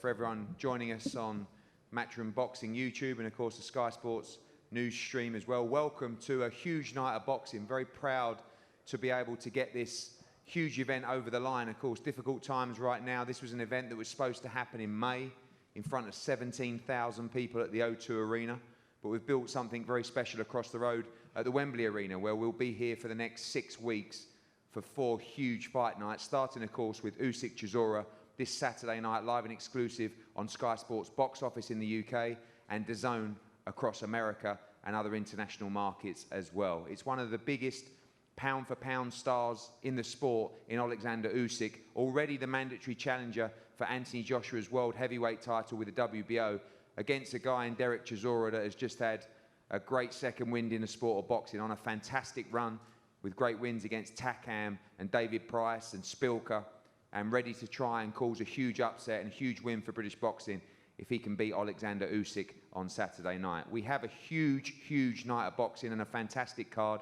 for everyone joining us on Matchroom Boxing YouTube and of course the Sky Sports news stream as well. Welcome to a huge night of boxing. Very proud to be able to get this huge event over the line. Of course, difficult times right now. This was an event that was supposed to happen in May in front of 17,000 people at the O2 Arena. But we've built something very special across the road at the Wembley Arena, where we'll be here for the next 6 weeks for 4 huge fight nights, starting, of course, with Usyk Chisora this Saturday night, live and exclusive on Sky Sports box office in the UK and DAZN across America and other international markets as well. It's one of the biggest pound-for-pound stars in the sport in Oleksandr Usyk, already the mandatory challenger for Anthony Joshua's world heavyweight title with the WBO, against a guy in Dereck Chisora that has just had a great second wind in the sport of boxing, on a fantastic run with great wins against Takam and David Price and Spilka, and ready to try and cause a huge upset and a huge win for British boxing if he can beat Oleksandr Usyk on Saturday night. We have a huge, huge night of boxing and a fantastic card.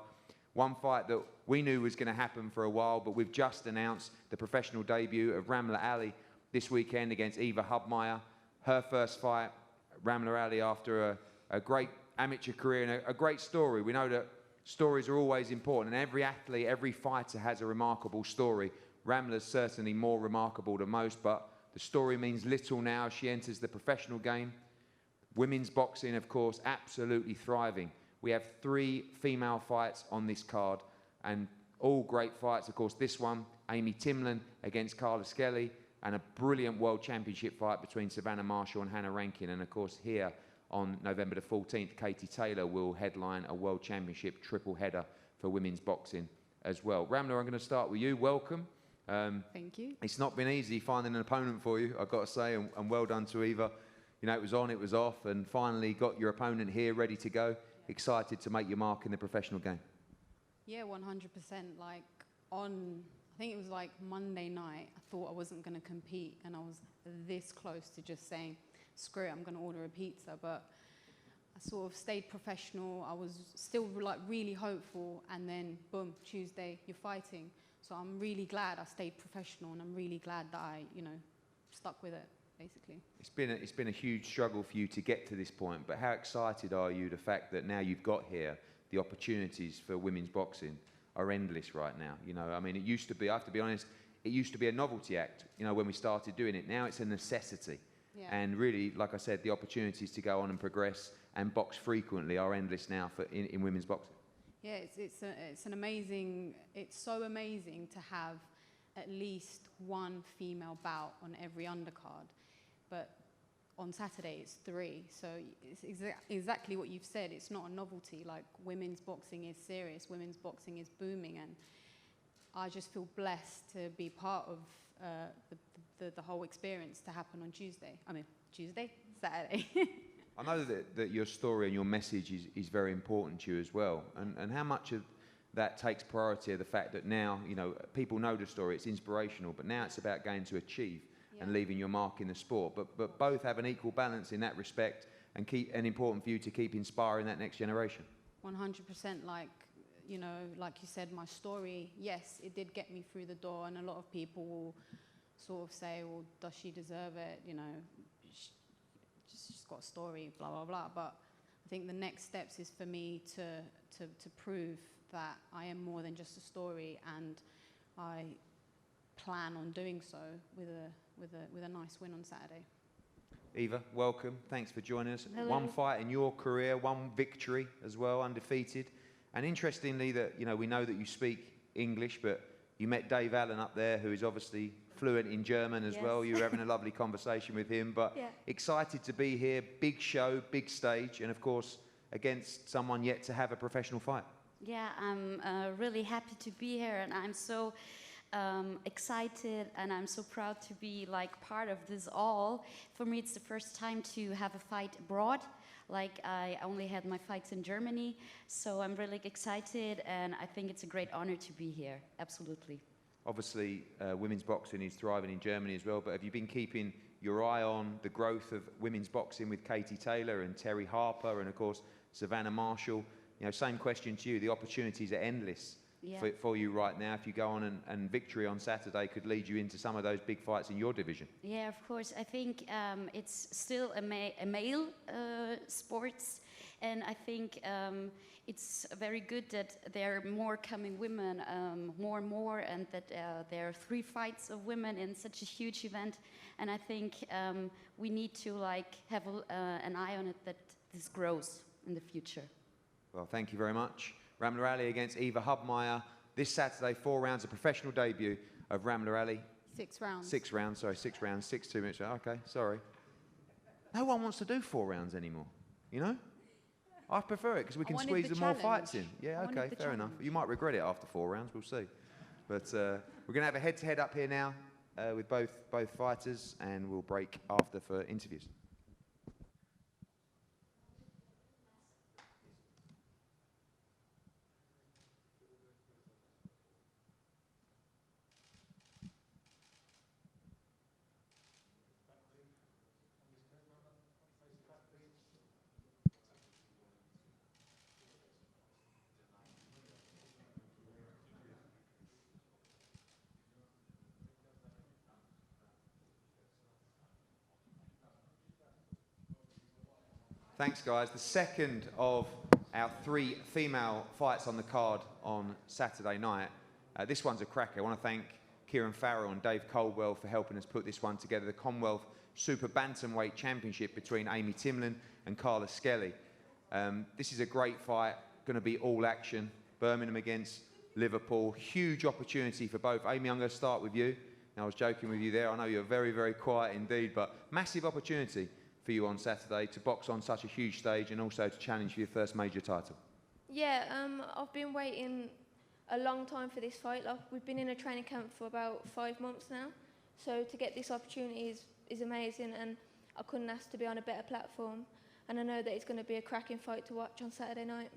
One fight that we knew was going to happen for a while, but we've just announced the professional debut of Ramla Ali this weekend against Eva Hubmaier. Her first fight, Ramla Ali, after a great amateur career and a great story. We know that stories are always important, and every athlete, every fighter has a remarkable story. Ramla's certainly more remarkable than most, but the story means little now as she enters the professional game. Women's boxing, of course, absolutely thriving. We have 3 female fights on this card, and all great fights. Of course, this one, Amy Timlin against Carla Skelly, and a brilliant world championship fight between Savannah Marshall and Hannah Rankin. And of course, here on November the 14th, Katie Taylor will headline a world championship triple header for women's boxing as well. Ramla, I'm going to start with you. Welcome. Thank you. It's not been easy finding an opponent for you, I've got to say, and well done to Eva. You know, it was on, it was off, and finally got your opponent here ready to go. Excited to make your mark in the professional game. Yeah, 100%. Like on, I think it was like Monday night, I thought I wasn't going to compete, and I was this close to just saying, screw it, I'm going to order a pizza. But I sort of stayed professional. I was still like really hopeful, and then boom, Tuesday, you're fighting. So I'm really glad I stayed professional, and I'm really glad that I, you know, stuck with it, basically. It's been a huge struggle for you to get to this point, but how excited are you the fact that now you've got here, the opportunities for women's boxing are endless right now? You know, I mean, it used to be, I have to be honest, it used to be a novelty act, you know, when we started doing it. Now it's a necessity. Yeah. And really, like I said, the opportunities to go on and progress and box frequently are endless now for in women's boxing. Yeah, it's an amazing, it's so amazing to have at least 1 female bout on every undercard. But on Saturday, it's 3. So it's exactly what you've said. It's not a novelty. Like, women's boxing is serious. Women's boxing is booming. And I just feel blessed to be part of the whole experience to happen on Tuesday. I mean, Saturday. I know that your story and your message is very important to you as well. And how much of that takes priority of the fact that now, you know, people know the story, it's inspirational, but now it's about going to achieve and leaving your mark in the sport. But both have an equal balance in that respect, and important for you to keep inspiring that next generation. 100%. Like, you know, like you said, my story, yes, it did get me through the door, and a lot of people will sort of say, well, does she deserve it? You know, she's got a story, blah, blah, blah. But I think the next steps is for me to prove that I am more than just a story, and I plan on doing so with a nice win on Saturday. Eva, welcome. Thanks for joining us. Hello. 1 fight in your career, 1 victory as well, undefeated. And interestingly, that, you know, we know that you speak English, but you met Dave Allen up there, who is obviously fluent in German as well. You were having a lovely conversation with him, but excited to be here. Big show, big stage, and of course against someone yet to have a professional fight. Yeah, I'm really happy to be here, and I'm so excited, and I'm so proud to be like part of this all. For me, it's the first time to have a fight abroad. Like, I only had my fights in Germany, so I'm really excited, and I think it's a great honor to be here. Absolutely. Obviously, women's boxing is thriving in Germany as well, but have you been keeping your eye on the growth of women's boxing with Katie Taylor and Terry Harper and, of course, Savannah Marshall? You know, same question to you. The opportunities are endless for you right now. If you go on and victory on Saturday could lead you into some of those big fights in your division. Yeah, of course. I think it's still a male sports, and I think it's very good that there are more coming women, more and more, and that there are 3 fights of women in such a huge event. And I think we need to have an eye on it that this grows in the future. Well, thank you very much. Ramla Ali against Eva Hubmaier this Saturday, 4 rounds, a professional debut of Ramla Ali. 6 rounds. 6 rounds, sorry, 6 rounds, 6 2 minutes. Okay, sorry. No one wants to do 4 rounds anymore, you know? I prefer it because we can squeeze some more fights in. Yeah, okay, fair enough. You might regret it after 4 rounds, we'll see. But we're going to have a head-to-head up here now with both fighters, and we'll break after for interviews. Thanks, guys. The second of our 3 female fights on the card on Saturday night. This one's a cracker. I want to thank Kieran Farrell and Dave Coldwell for helping us put this one together. The Commonwealth Super Bantamweight Championship between Amy Timlin and Carla Skelly. This is a great fight. Going to be all action. Birmingham against Liverpool. Huge opportunity for both. Amy, I'm going to start with you. Now, I was joking with you there. I know you're very, very quiet indeed, but massive opportunity for you on Saturday to box on such a huge stage and also to challenge for your first major title. Yeah, I've been waiting a long time for this fight. We've been in a training camp for about 5 months now, so to get this opportunity is amazing, and I couldn't ask to be on a better platform, and I know that it's going to be a cracking fight to watch on Saturday night.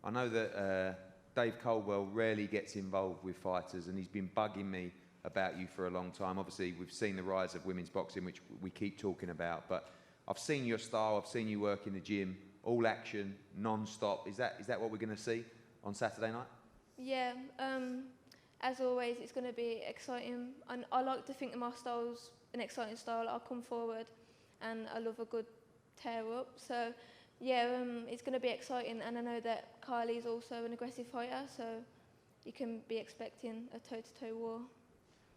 I know that Dave Coldwell rarely gets involved with fighters, and he's been bugging me about you for a long time. Obviously, we've seen the rise of women's boxing, which we keep talking about, but I've seen your style, I've seen you work in the gym, all action, non-stop. Is that what we're going to see on Saturday night? Yeah, as always, it's going to be exciting. And I like to think that my style's an exciting style. I'll come forward and I love a good tear up. So, yeah, it's going to be exciting. And I know that Kylie's also an aggressive fighter, so you can be expecting a toe-to-toe war.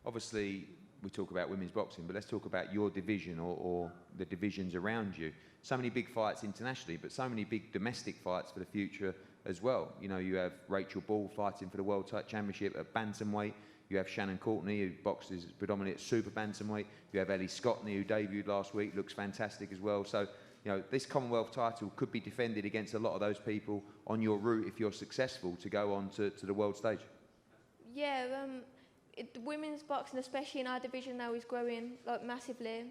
Obviously, we talk about women's boxing, but let's talk about your division or the divisions around you. So many big fights internationally, but so many big domestic fights for the future as well. You know, you have Rachel Ball fighting for the World Championship at bantamweight. You have Shannon Courtney, who boxes predominantly at super bantamweight. You have Ellie Scottney, who debuted last week, looks fantastic as well. So, you know, this Commonwealth title could be defended against a lot of those people on your route if you're successful to go on to the world stage. Yeah, the women's boxing, especially in our division now, is growing massively.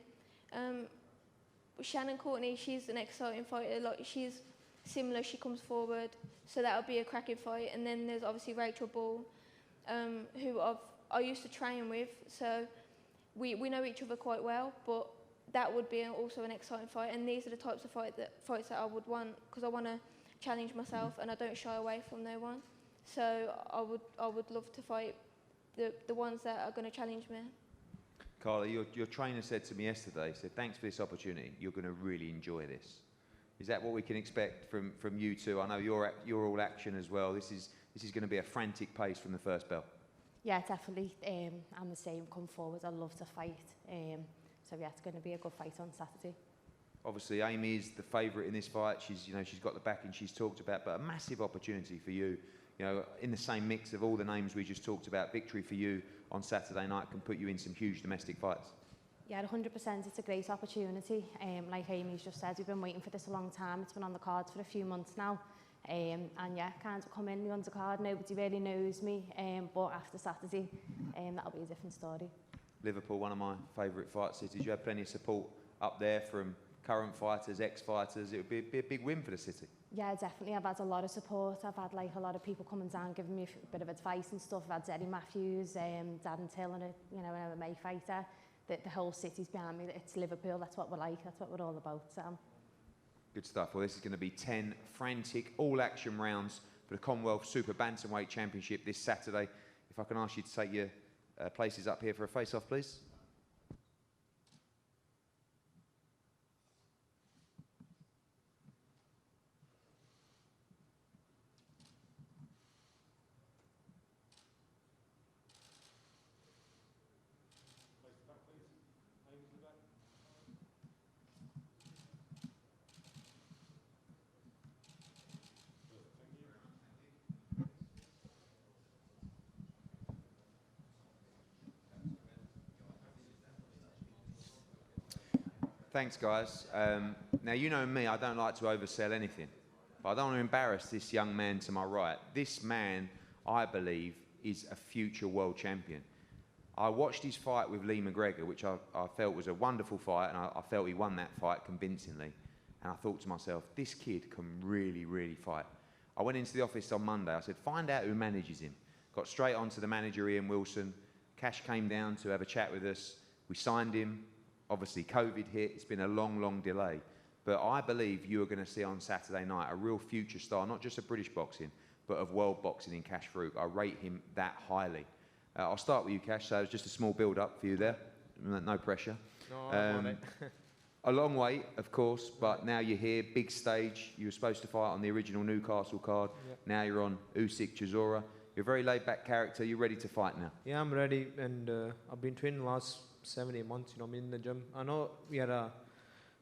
Shannon Courtney, she's an exciting fighter. She's similar. She comes forward, so that'll be a cracking fight. And then there's obviously Rachel Ball, who I used to train with, so we know each other quite well. But that would be also an exciting fight. And these are the types of fights that I would want, because I want to challenge myself, and I don't shy away from no one. So I would love to fight the ones that are going to challenge me. Carla, your trainer said to me yesterday, said, thanks for this opportunity, you're going to really enjoy this. Is that what we can expect from you two? I know you're all action as well. This is going to be a frantic pace from the first bell. Yeah, definitely. I'm the same, come forward, I love to fight. So yeah, it's going to be a good fight on Saturday. Obviously, Amy is the favourite in this fight. She's got the backing she's talked about, but a massive opportunity for you. You know, in the same mix of all the names we just talked about, victory for you on Saturday night can put you in some huge domestic fights. Yeah, 100%. It's a great opportunity. Like Amy's just said, we've been waiting for this a long time. It's been on the cards for a few months now. And yeah, kind of come in the undercard. Nobody really knows me. But after Saturday, that'll be a different story. Liverpool, one of my favourite fight cities. You had plenty of support up there from current fighters, ex-fighters. It would be a big win for the city. Yeah, definitely. I've had a lot of support. I've had a lot of people coming down, giving me a bit of advice and stuff. I've had Eddie Matthews, Darren Till, and an MMA fighter. The whole city's behind me. It's Liverpool. That's what we're like. That's what we're all about. So. Good stuff. Well, this is going to be 10 frantic, all-action rounds for the Commonwealth Super Bantamweight Championship this Saturday. If I can ask you to take your places up here for a face-off, please. Thanks, guys. Now, you know me, I don't like to oversell anything, but I don't want to embarrass this young man to my right. This man, I believe, is a future world champion. I watched his fight with Lee McGregor, which I felt was a wonderful fight, and I felt he won that fight convincingly. And I thought to myself, this kid can really, really fight. I went into the office on Monday. I said, find out who manages him. Got straight on to the manager, Ian Wilson. Cash came down to have a chat with us. We signed him. Obviously, COVID hit. It's been a long, long delay. But I believe you are going to see on Saturday night a real future star, not just of British boxing, but of world boxing in Cash Farouk. I rate him that highly. I'll start with you, Cash. So it's just a small build-up for you there. No pressure. No, a long wait, of course, but now you're here, big stage. You were supposed to fight on the original Newcastle card. Yep. Now you're on Usyk Chisora. You're a very laid-back character. You're ready to fight now. Yeah, I'm ready, and I've been training the last 7-8 months. You know, I'm in the gym. I know we had a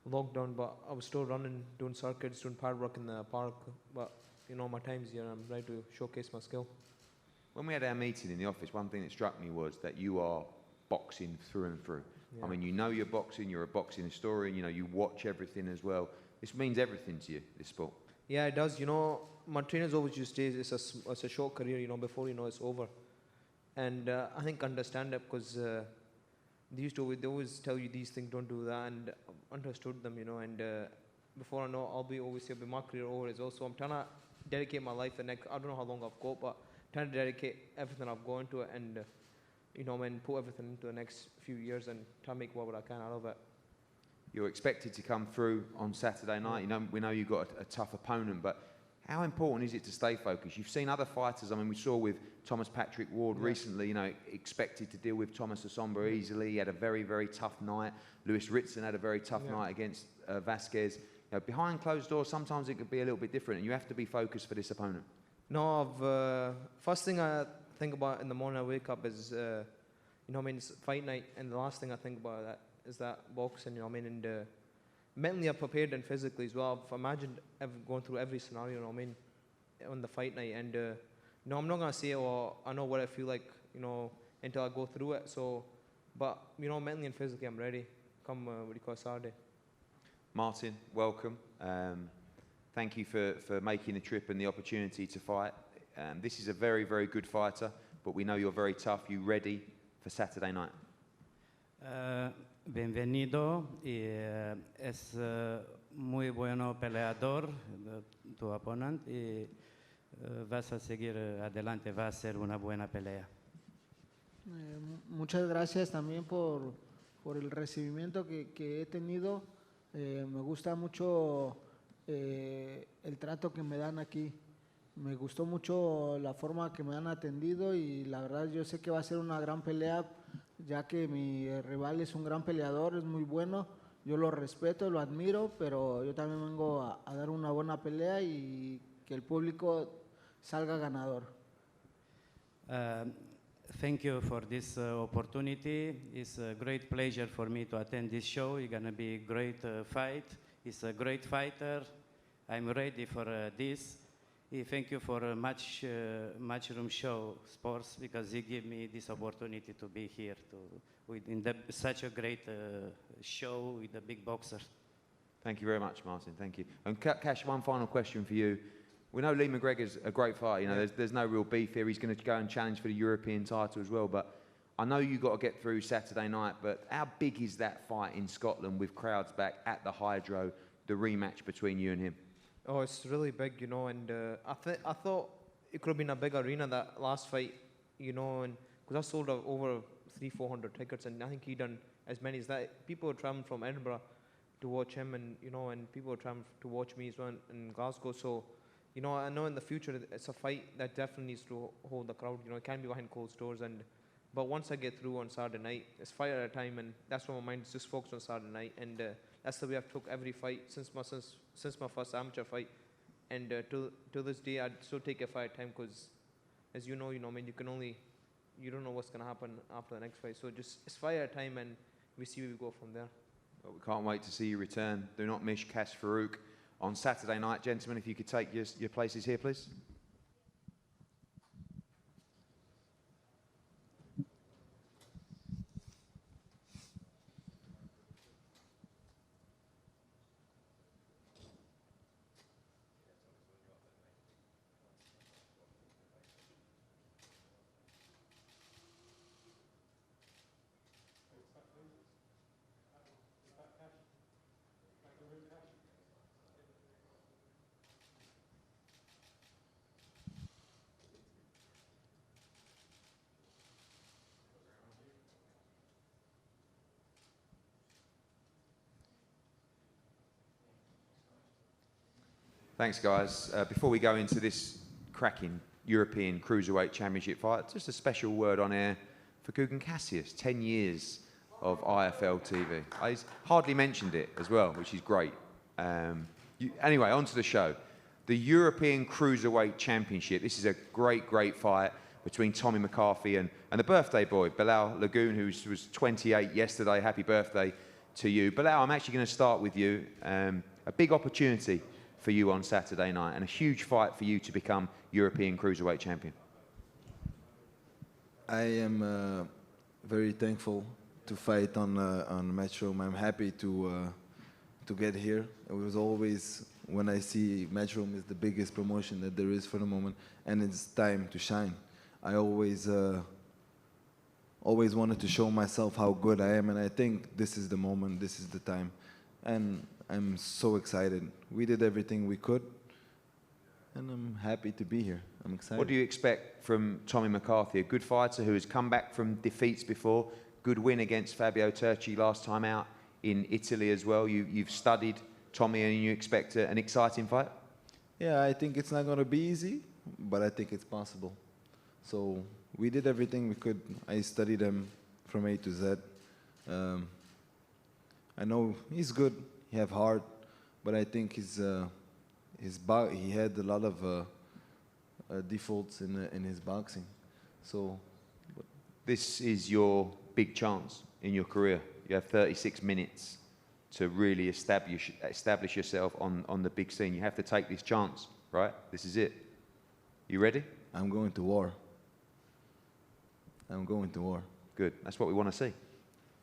lockdown, but I was still running, doing circuits, doing pad work in the park. But you know, my time's here. I'm ready to showcase my skill. When we had our meeting in the office, one thing that struck me was that you are boxing through and through. Yeah. I mean, you know you're boxing. You're a boxing historian. You know, you watch everything as well. This means everything to you, this sport. Yeah, it does. You know, my trainers always used to say it's a short career, you know, before you know it's over. And I think I understand that because they always tell you these things, don't do that, and I understood them, you know, and before I know, I'll be my career over as well. So I'm trying to dedicate my life the next, I don't know how long I've got, but trying to dedicate everything I've got into it and, you know, and put everything into the next few years and try to make what I can out of it. You're expected to come through on Saturday night. You know, we know you've got a tough opponent, but how important is it to stay focused? You've seen other fighters. I mean, we saw with Thomas Patrick Ward recently, you know, expected to deal with Thomas Asomba easily. He had a very, very tough night. Lewis Ritson had a very tough night against Vasquez. You know, behind closed doors, sometimes it could be a little bit different, and you have to be focused for this opponent. No, first thing I think about in the morning I wake up is, you know, I mean, it's fight night, and the last thing I think about is that boxing, you know, I mean, and mentally I'm prepared and physically as well. I've imagined going through every scenario, you know, I mean, on the fight night, and you know, I'm not gonna say, oh, I know what I feel like, you know, until I go through it. So, but you know, mentally and physically, I'm ready. Come Saturday. Martin, welcome. Thank you for making the trip and the opportunity to fight. This is a very, very good fighter, but we know you're very tough. You ready for Saturday night? Bienvenido. Es muy bueno peleador, tu oponent, y vas a seguir adelante. Va a ser una buena pelea. Muchas gracias también por el recibimiento que he tenido. Me gusta mucho el trato que me dan aquí. Me gustó mucho la forma que me han atendido y la verdad yo sé que va a ser una gran pelea, ya que mi rival es un gran peleador, es muy bueno. Yo lo respeto, lo admiro, pero yo también vengo a dar una buena pelea y que el público salga ganador. Thank you for this opportunity. It's a great pleasure for me to attend this show. It's going to be a great fight. He's a great fighter. I'm ready for this. Thank you for Matchroom Show Sports because he gave me this opportunity to be here such a great show with the big boxers. Thank you very much, Martin. Thank you. And Cash, one final question for you. We know Lee McGregor's a great fighter. You know, there's no real beef here. He's going to go and challenge for the European title as well. But I know you've got to get through Saturday night. But how big is that fight in Scotland with crowds back at the Hydro, the rematch between you and him? Oh, it's really big, you know, and I thought it could have been a big arena, that last fight, you know, and because I sold over 300-400 tickets, and I think he done as many as that. People were traveling from Edinburgh to watch him, and you know, and people were traveling to watch me as well in Glasgow. So you know, I know in the future it's a fight that definitely needs to hold the crowd. You know, it can't be behind closed doors. But once I get through on Saturday night, it's fight at a time, and that's why my mind is just focused on Saturday night. And that's the way I've took every fight since my first amateur fight. And to this day, I'd still take a fight at a time because, as you know, I mean, you don't know what's gonna happen after the next fight. So just it's fight at a time, and we see where we go from there. Well, we can't wait to see you return. Do not miss Kash Farouk on Saturday night. Gentlemen, if you could take your places here, please. Thanks, guys. Before we go into this cracking European Cruiserweight Championship fight, just a special word on air for Gugan Cassius. 10 years of IFL TV. I hardly mentioned it as well, which is great. Anyway, on to the show. The European Cruiserweight Championship. This is a great, great fight between Tommy McCarthy and the birthday boy, Bilal Lagoon, who was 28 yesterday. Happy birthday to you. Bilal, I'm actually going to start with you. A big opportunity for you on Saturday night, and a huge fight for you to become European Cruiserweight Champion. I am very thankful to fight on Matchroom. I'm happy to get here. It was always, when I see Matchroom is the biggest promotion that there is for the moment, and it's time to shine. I always wanted to show myself how good I am, and I think this is the moment, this is the time. And I'm so excited. We did everything we could, and I'm happy to be here. I'm excited. What do you expect from Tommy McCarthy, a good fighter who has come back from defeats before, good win against Fabio Turchi last time out in Italy as well. You've studied Tommy, and you expect an exciting fight? Yeah, I think it's not going to be easy, but I think it's possible. So we did everything we could. I studied him from A to Z. I know he's good. He have heart, but I think he had a lot of defaults in his boxing. So this is your big chance in your career. You have 36 minutes to really establish yourself on the big scene. You have to take this chance, right? This is it. You ready? I'm going to war. I'm going to war. Good. That's what we want to see.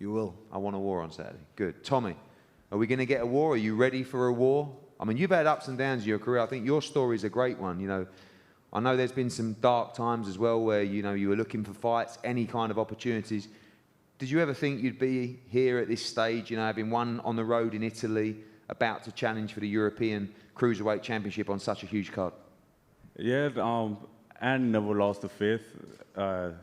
You will. I want a war on Saturday. Good. Tommy, are we going to get a war? Are you ready for a war? I mean, you've had ups and downs in your career. I think your story is a great one. You know, I know there's been some dark times as well where, you know, you were looking for fights, any kind of opportunities. Did you ever think you'd be here at this stage, you know, having won on the road in Italy, about to challenge for the European Cruiserweight Championship on such a huge card? Yeah, I never lost the faith. I've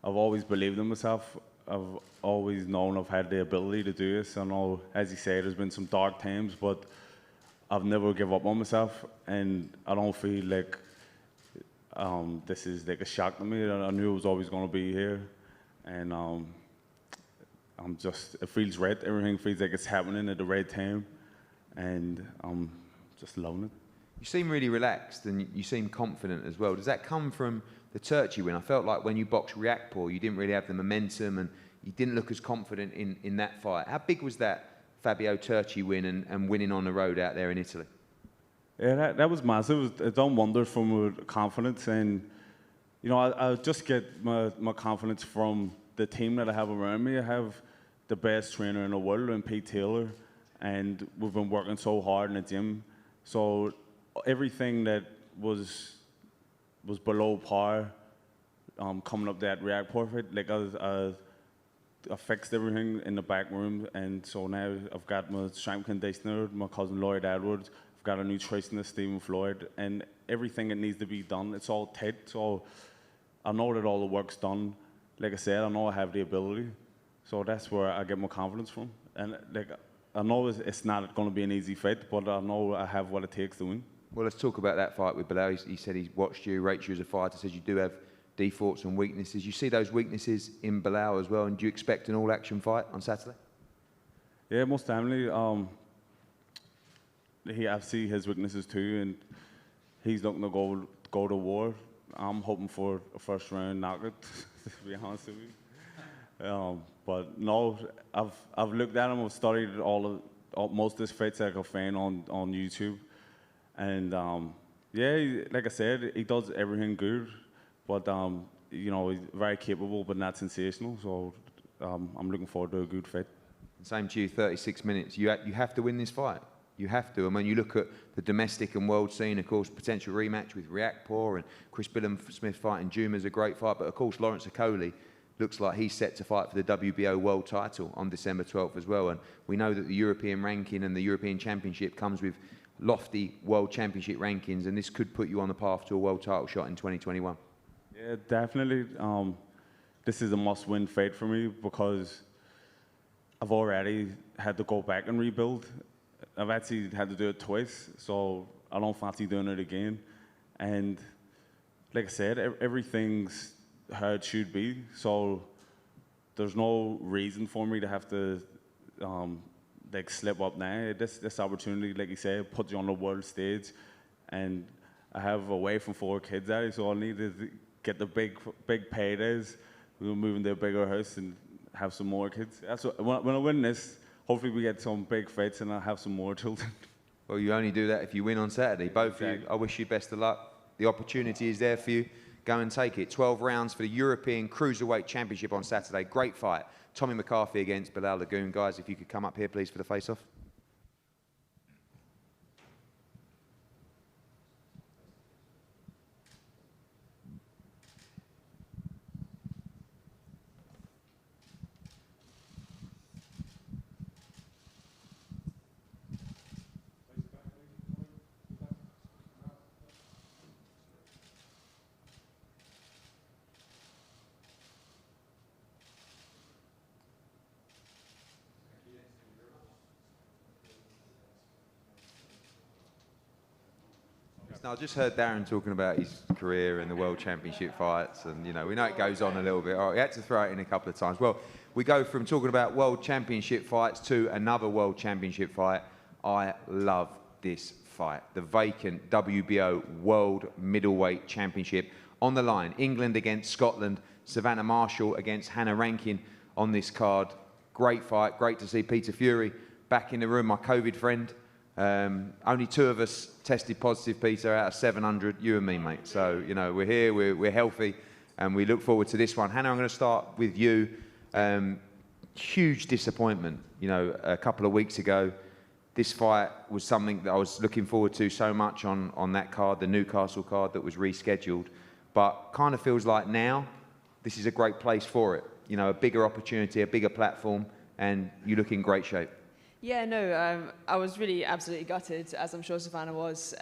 always believed in myself. I've always known I've had the ability to do this. I know, as you say, there's been some dark times, but I've never given up on myself, and I don't feel like this is like a shock to me. I knew it was always going to be here, and it feels right. Everything feels like it's happening at the right time, and I'm just loving it. You seem really relaxed, and you seem confident as well. Does that come from the Turchi win? I felt like when you boxed Riakporhe, you didn't really have the momentum, and you didn't look as confident in that fight. How big was that Fabio Turchi win and winning on the road out there in Italy? Yeah, that was massive. It done wonders for my confidence, and you know, I just get my confidence from the team that I have around me. I have the best trainer in the world, and Pete Taylor, and we've been working so hard in the gym. So everything that was below par, coming up that Riakporhe fight, like I fixed everything in the back room, and so now I've got my strength conditioner, my cousin Lloyd Edwards, I've got a nutritionist, Stephen Floyd, and everything that needs to be done, it's all tight. So I know that all the work's done. Like I said, I know I have the ability, so that's where I get my confidence from. And like, I know it's not going to be an easy fight, but I know I have what it takes to win. Well, let's talk about that fight with Belal. He said he watched you, rates you as a fighter, says you do have defaults and weaknesses. You see those weaknesses in Belal as well, and do you expect an all-action fight on Saturday? Yeah, most definitely. I see his weaknesses too, and he's looking to go to war. I'm hoping for a first-round knockout, to be honest with you. But no, I've looked at him. I've studied most of his fights that I could find on YouTube, and yeah, like I said, he does everything good. But you know, he's very capable, but not sensational. So I'm looking forward to a good fight. Same to you. 36 minutes. You have to win this fight. You have to. And when you look at the domestic and world scene, of course, potential rematch with Riakporhe and Chris Billam-Smith fighting Juma's a great fight. But of course, Lawrence Okoli looks like he's set to fight for the WBO world title on December 12th as well. And we know that the European ranking and the European Championship comes with lofty world championship rankings, and this could put you on the path to a world title shot in 2021. Yeah, definitely. This is a must-win fight for me because I've already had to go back and rebuild. I've actually had to do it twice, so I don't fancy doing it again. And like I said, everything's how it should be, so there's no reason for me to have to like slip up now. This opportunity, like you said, puts you on the world stage, and I have a wife and 4 kids out, so I need to get the big paydays. We'll move into a bigger house and have some more kids. That's what, when I win this, hopefully we get some big fights and I'll have some more children. Well, you only do that if you win on Saturday. Both of you, I wish you best of luck. The opportunity is there for you. Go and take it. 12 rounds for the European Cruiserweight Championship on Saturday. Great fight. Tommy McCarthy against Belal Lagoon. Guys, if you could come up here, please, for the face-off. Now, I just heard Darren talking about his career and the World Championship fights, and you know, we know it goes on a little bit. We had to throw it in a couple of times. Well, we go from talking about World Championship fights to another World Championship fight. I love this fight. The vacant WBO World Middleweight Championship on the line. England against Scotland. Savannah Marshall against Hannah Rankin on this card. Great fight. Great to see Peter Fury back in the room, my COVID friend. Only 2 of us tested positive, Peter, out of 700, you and me, mate. So, you know, we're here, we're healthy, and we look forward to this one. Hannah, I'm going to start with you. Huge disappointment, you know, a couple of weeks ago. This fight was something that I was looking forward to so much on that card, the Newcastle card that was rescheduled. But kind of feels like now, this is a great place for it. You know, a bigger opportunity, a bigger platform, and you look in great shape. Yeah, no, I was really absolutely gutted, as I'm sure Savannah was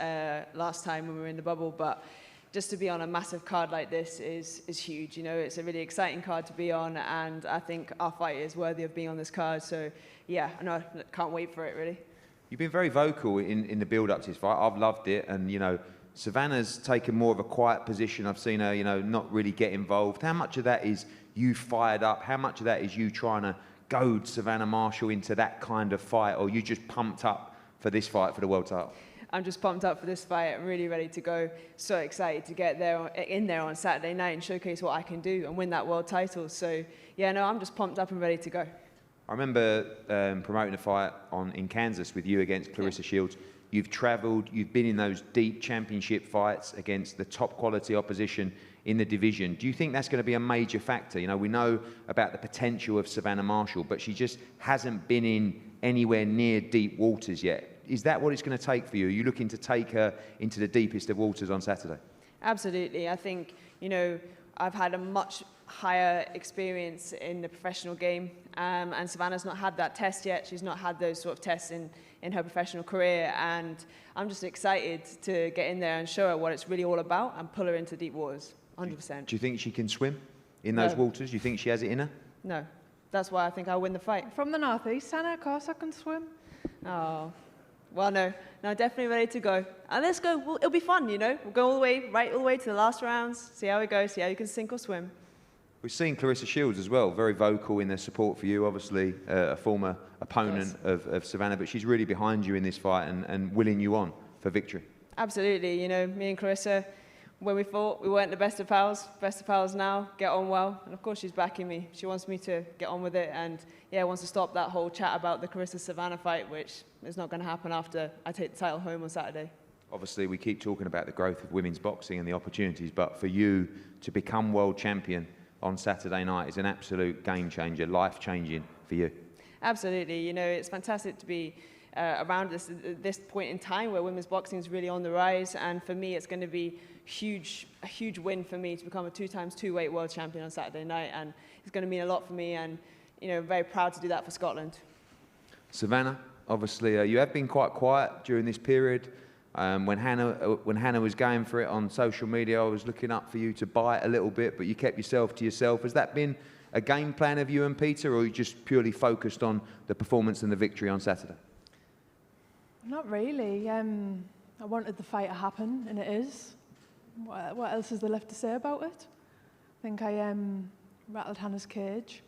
last time when we were in the bubble, but just to be on a massive card like this is huge. You know, it's a really exciting card to be on, and I think our fight is worthy of being on this card. So, yeah, I can't wait for it, really. You've been very vocal in the build-up to this fight. I've loved it, and, you know, Savannah's taken more of a quiet position. I've seen her, you know, not really get involved. How much of that is you fired up? How much of that is you trying to goad Savannah Marshall into that kind of fight, or you just pumped up for this fight for the world title? I'm just pumped up for this fight. I'm really ready to go. So excited to get in there on Saturday night and showcase what I can do and win that world title. So, yeah, no, I'm just pumped up and ready to go. I remember promoting a fight in Kansas with you against Clarissa Shields. You've travelled, you've been in those deep championship fights against the top quality opposition in the division. Do you think that's going to be a major factor? You know, we know about the potential of Savannah Marshall, but she just hasn't been in anywhere near deep waters yet. Is that what it's going to take for you? Are you looking to take her into the deepest of waters on Saturday? Absolutely. I think, you know, I've had a much higher experience in the professional game, and Savannah's not had that test yet. She's not had those sort of tests in her professional career, and I'm just excited to get in there and show her what it's really all about and pull her into deep waters, 100%. Do you think she can swim in those waters? Do you think she has it in her? No. That's why I think I'll win the fight. From the northeast, Hannah, of course I can swim. Oh, Well, no, definitely ready to go. And let's go. It'll be fun, you know. We'll go all the way to the last rounds, see how it goes, see how you can sink or swim. We've seen Claressa Shields as well, very vocal in their support for you, obviously a former opponent of Savannah, but she's really behind you in this fight and willing you on for victory. Absolutely, you know, me and Claressa, when we fought, we weren't the best of pals now, get on well, and of course she's backing me. She wants me to get on with it, and yeah, wants to stop that whole chat about the Claressa-Savannah fight, which is not going to happen after I take the title home on Saturday. Obviously, we keep talking about the growth of women's boxing and the opportunities, but for you to become world champion on Saturday night is an absolute game changer, life-changing for you. Absolutely, you know, it's fantastic to be around this point in time where women's boxing is really on the rise, and for me it's going to be a huge win for me to become a 2x2 weight world champion on Saturday night, and it's going to mean a lot for me, and you know, very proud to do that for Scotland. Savannah, obviously you have been quite quiet during this period. When Hannah was going for it on social media, I was looking up for you to bite a little bit, but you kept yourself to yourself. Has that been a game plan of you and Peter, or are you just purely focused on the performance and the victory on Saturday? Not really. I wanted the fight to happen, and it is. What else is there left to say about it? I think I rattled Hannah's cage.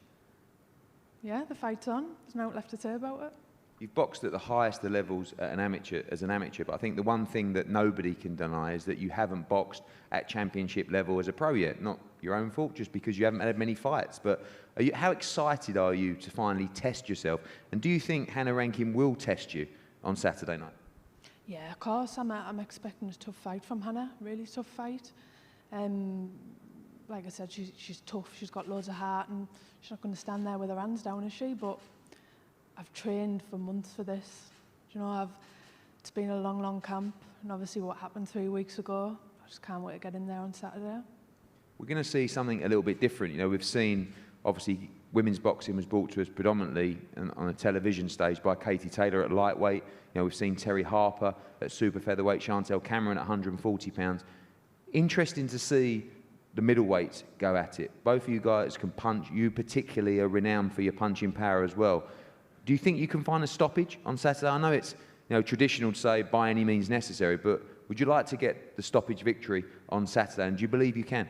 Yeah, the fight's on. There's nothing left to say about it. You've boxed at the highest of levels as an amateur, but I think the one thing that nobody can deny is that you haven't boxed at championship level as a pro yet. Not your own fault, just because you haven't had many fights. But how excited are you to finally test yourself? And do you think Hannah Rankin will test you on Saturday night? Yeah, of course. I'm expecting a tough fight from Hannah, really tough fight. Like I said, she's tough, she's got loads of heart, and she's not going to stand there with her hands down, is she? But I've trained for months for this. You know, it's been a long, long camp, and obviously what happened 3 weeks ago, I just can't wait to get in there on Saturday. We're going to see something a little bit different. You know, we've seen, obviously, women's boxing was brought to us predominantly on a television stage by Katie Taylor at lightweight. You know, we've seen Terry Harper at super featherweight, Chantel Cameron at 140 pounds. Interesting to see the middleweights go at it. Both of you guys can punch. You particularly are renowned for your punching power as well. Do you think you can find a stoppage on Saturday? I know it's traditional to say by any means necessary, but would you like to get the stoppage victory on Saturday, and do you believe you can?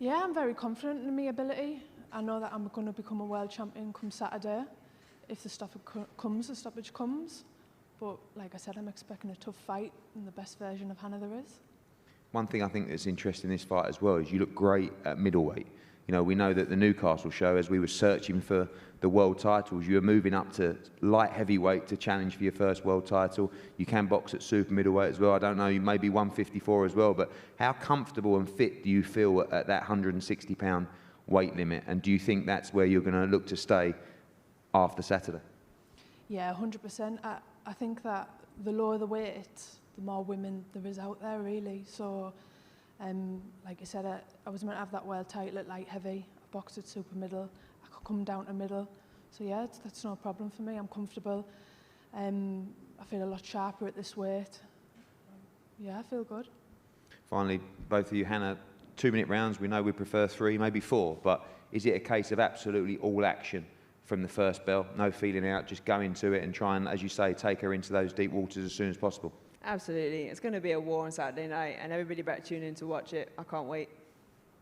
Yeah, I'm very confident in my ability. I know that I'm going to become a world champion come Saturday. If the stoppage comes. But like I said, I'm expecting a tough fight and the best version of Hannah there is. One thing I think that's interesting in this fight as well is you look great at middleweight. You know, we know that the Newcastle show, as we were searching for the world titles, you were moving up to light heavyweight to challenge for your first world title. You can box at super middleweight as well. I don't know, you may be 154 as well, but how comfortable and fit do you feel at that 160-pound weight limit? And do you think that's where you're going to look to stay after Saturday? Yeah, 100%. I think that the lower the weight, the more women there is out there, really. So, like you said, I was meant to have that world title at light heavy. I boxed at super middle. I could come down to middle. So yeah, that's no problem for me. I'm comfortable. I feel a lot sharper at this weight. Yeah, I feel good. Finally, both of you, Hannah, 2-minute rounds. We know we prefer 3, maybe 4, but is it a case of absolutely all action from the first bell? No feeling out, just go into it and try and, as you say, take her into those deep waters as soon as possible? Absolutely. It's going to be a war on Saturday night, and everybody better tune in to watch it. I can't wait.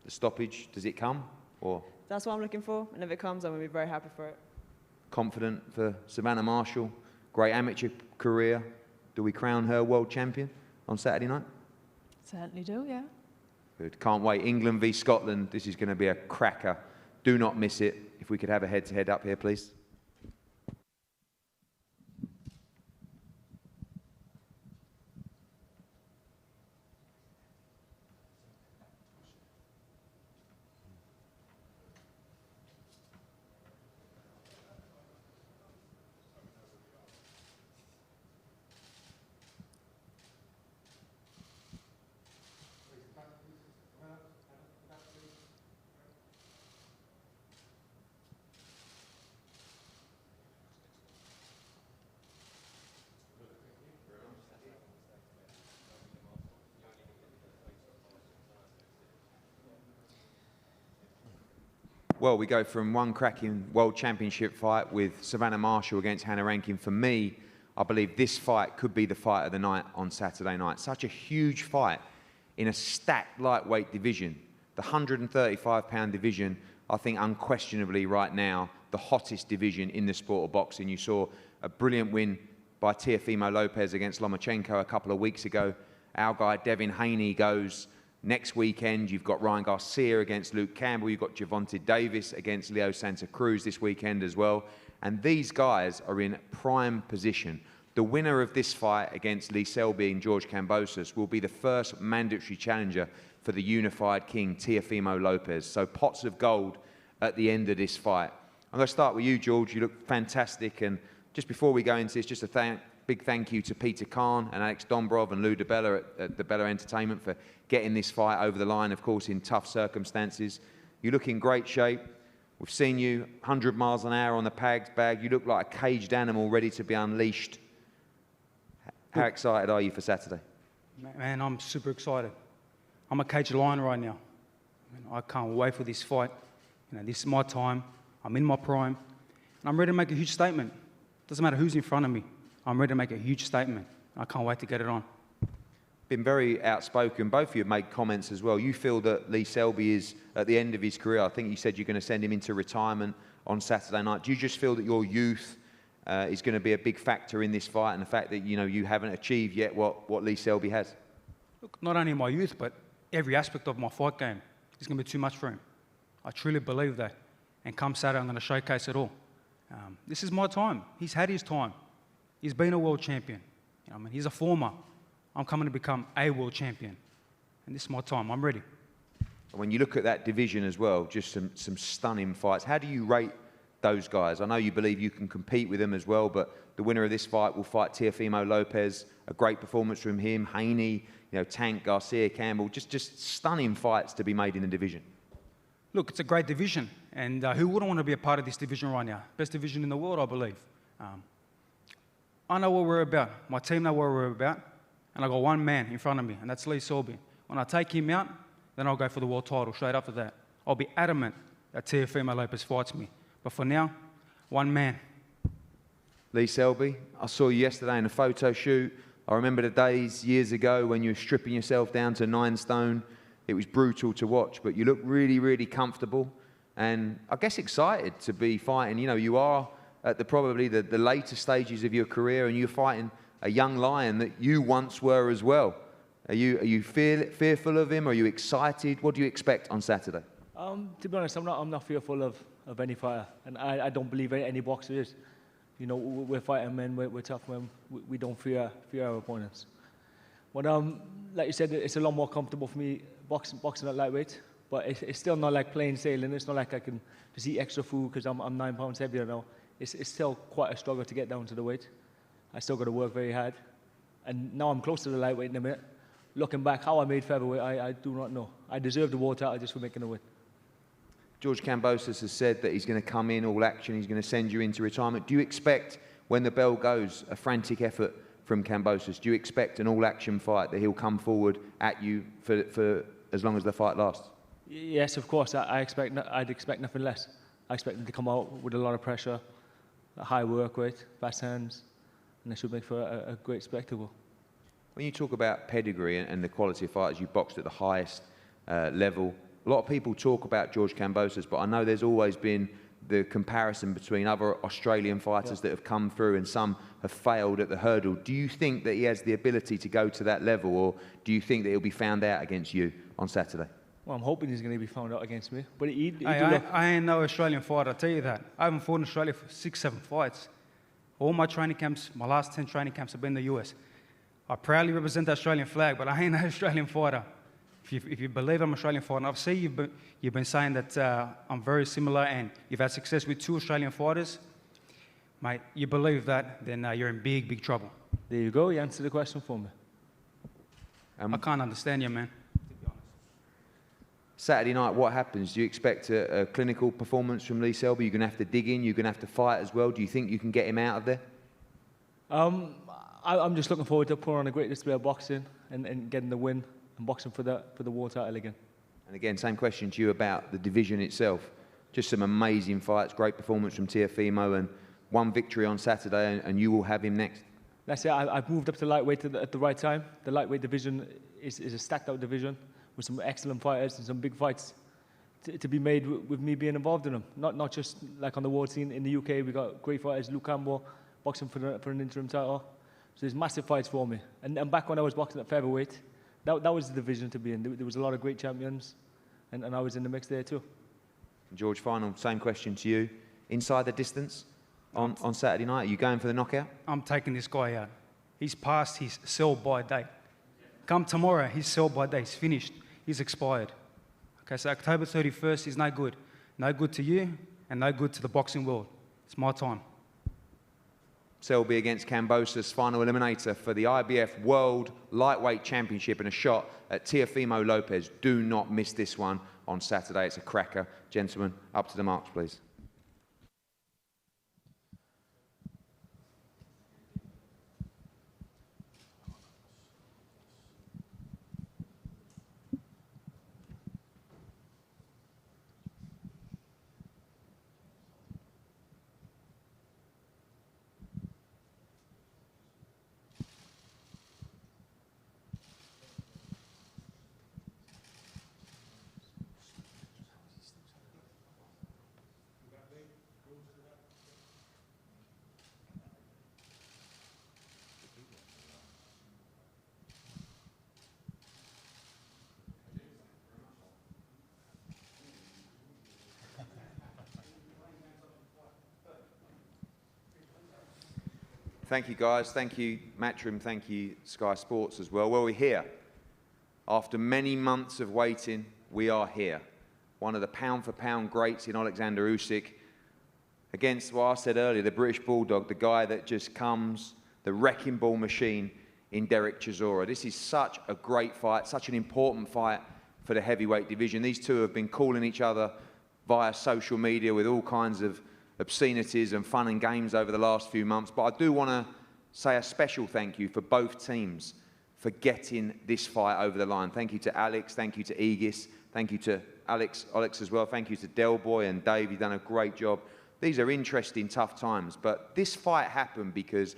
The stoppage, does it come? Or that's what I'm looking for, and if it comes, I'm going to be very happy for it. Confident for Savannah Marshall, great amateur career. Do we crown her world champion on Saturday night? Certainly do, yeah. Good. Can't wait. England v Scotland. This is going to be a cracker. Do not miss it. If we could have a head-to-head up here, please. Well, we go from one cracking world championship fight with Savannah Marshall against Hannah Rankin. For me, I believe this fight could be the fight of the night on Saturday night. Such a huge fight in a stacked lightweight division. The 135-pound division, I think unquestionably right now, the hottest division in the sport of boxing. You saw a brilliant win by Teofimo Lopez against Lomachenko a couple of weeks ago. Our guy Devin Haney goes next weekend. You've got Ryan Garcia against Luke Campbell. You've got Gervonta Davis against Leo Santa Cruz this weekend as well. And these guys are in prime position. The winner of this fight against Lee Selby and George Kambosos will be the first mandatory challenger for the unified king, Teofimo Lopez. So pots of gold at the end of this fight. I'm going to start with you, George. You look fantastic. And just before we go into this, just a big thank you to Peter Khan and Alex Dombrov and Lou DeBella at DeBella Entertainment for getting this fight over the line, of course, in tough circumstances. You look in great shape. We've seen you 100 miles an hour on the Pags bag. You look like a caged animal ready to be unleashed. How excited are you for Saturday? Man, I'm super excited. I'm a caged lion right now. I can't wait for this fight. This is my time. I'm in my prime. And I'm ready to make a huge statement. Doesn't matter who's in front of me. I'm ready to make a huge statement. I can't wait to get it on. Been very outspoken. Both of you have made comments as well. You feel that Lee Selby is at the end of his career. I think you said you're going to send him into retirement on Saturday night. Do you just feel that your youth is going to be a big factor in this fight, and the fact that you haven't achieved yet what Lee Selby has? Look, not only my youth, but every aspect of my fight game is going to be too much for him. I truly believe that. And come Saturday, I'm going to showcase it all. This is my time. He's had his time. He's been a world champion. He's a former. I'm coming to become a world champion. And this is my time. I'm ready. When you look at that division as well, just some stunning fights. How do you rate those guys? I know you believe you can compete with them as well, but the winner of this fight will fight Teofimo Lopez. A great performance from him. Haney, Tank, Garcia, Campbell. Just stunning fights to be made in the division. Look, it's a great division. And who wouldn't want to be a part of this division right now? Best division in the world, I believe. I know what we're about. My team know what we're about. And I got one man in front of me, and that's Lee Selby. When I take him out, then I'll go for the world title straight after that. I'll be adamant that Teofimo Lopez fights me. But for now, one man. Lee Selby, I saw you yesterday in a photo shoot. I remember the days years ago when you were stripping yourself down to 9 stone. It was brutal to watch, but you look really, really comfortable and I guess excited to be fighting. You are at probably the later stages of your career, and you're fighting a young lion that you once were as well. Are you fearful of him? Are you excited? What do you expect on Saturday? To be honest, I'm not fearful of any fighter, and I don't believe any boxer is. We're fighting men, we're tough men. We don't fear our opponents. But like you said, it's a lot more comfortable for me boxing at lightweight. But it's still not like plain sailing. It's not like I can just eat extra food because I'm 9 pounds heavier now. It's still quite a struggle to get down to the weight. I still got to work very hard. And now I'm close to the lightweight in a minute. Looking back, how I made featherweight, I do not know. I deserve the world title just for making a win. George Kambosos has said that he's going to come in all action. He's going to send you into retirement. Do you expect, when the bell goes, a frantic effort from Kambosos? Do you expect an all-action fight, that he'll come forward at you for as long as the fight lasts? Yes, of course. I'd expect nothing less. I expect him to come out with a lot of pressure, a high work rate, fast hands, and it should make for a great spectacle. When you talk about pedigree and the quality of fighters, you boxed at the highest level. A lot of people talk about George Kambosos, but I know there's always been the comparison between other Australian fighters that have come through, and some have failed at the hurdle. Do you think that he has the ability to go to that level, or do you think that he'll be found out against you on Saturday? Well, I'm hoping he's going to be found out against me. But I ain't no Australian fighter, I'll tell you that. I haven't fought in Australia for 6-7 fights. All my training camps, my last 10 training camps have been in the US. I proudly represent the Australian flag, but I ain't no Australian fighter. If you believe I'm an Australian fighter, and I've seen you've been saying that I'm very similar and you've had success with 2 Australian fighters, mate, you believe that, then you're in big, big trouble. There you go, you answered the question for me. I can't understand you, man. Saturday night, what happens? Do you expect a clinical performance from Lee Selby? You're going to have to dig in, you're going to have to fight as well. Do you think you can get him out of there? I'm just looking forward to putting on a great display of boxing and getting the win and boxing for the world title again. And again, same question to you about the division itself. Just some amazing fights, great performance from Teofimo, and one victory on Saturday, and you will have him next. let's say I've moved up to lightweight at the right time. The lightweight division is a stacked out division with some excellent fighters and some big fights to be made with me being involved in them. Not just like on the world scene in the UK. We got great fighters, Luke Campbell, boxing for an interim title. So there's massive fights for me. And back when I was boxing at featherweight, that was the division to be in. There was a lot of great champions, and I was in the mix there too. George, final, same question to you. Inside the distance on Saturday night, are you going for the knockout? I'm taking this guy out. He's past his sell-by date. Come tomorrow, his sell-by date. He's finished. He's expired. Okay, so October 31st is no good. No good to you and no good to the boxing world. It's my time. Selby against Kambosos, final eliminator for the IBF World Lightweight Championship and a shot at Teofimo Lopez. Do not miss this one on Saturday. It's a cracker. Gentlemen, up to the marks, please. Thank you, guys. Thank you, Matchroom. Thank you, Sky Sports as well. Well, we're here. After many months of waiting, we are here. One of the pound-for-pound greats in Oleksandr Usyk against what I said earlier, the British Bulldog, the guy that just comes, the wrecking ball machine in Dereck Chisora. This is such a great fight, such an important fight for the heavyweight division. These two have been calling each other via social media with all kinds of obscenities and fun and games over the last few months. But I do want to say a special thank you for both teams for getting this fight over the line. Thank you to Alex, thank you to Aegis, thank you to Alex as well, thank you to Del Boy and Dave. You've done a great job. These are interesting, tough times, but this fight happened because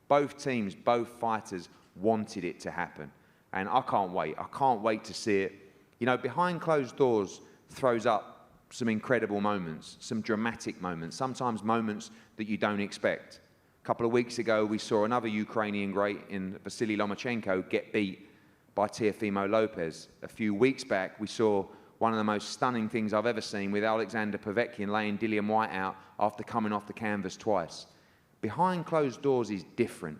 both teams, both fighters wanted it to happen. And I can't wait. I can't wait to see it. You know, behind closed doors throws up some incredible moments, some dramatic moments, sometimes moments that you don't expect. A couple of weeks ago, we saw another Ukrainian great in Vasily Lomachenko get beat by Teofimo Lopez. A few weeks back, we saw one of the most stunning things I've ever seen with Alexander Povetkin laying Dillian White out after coming off the canvas twice. Behind closed doors is different,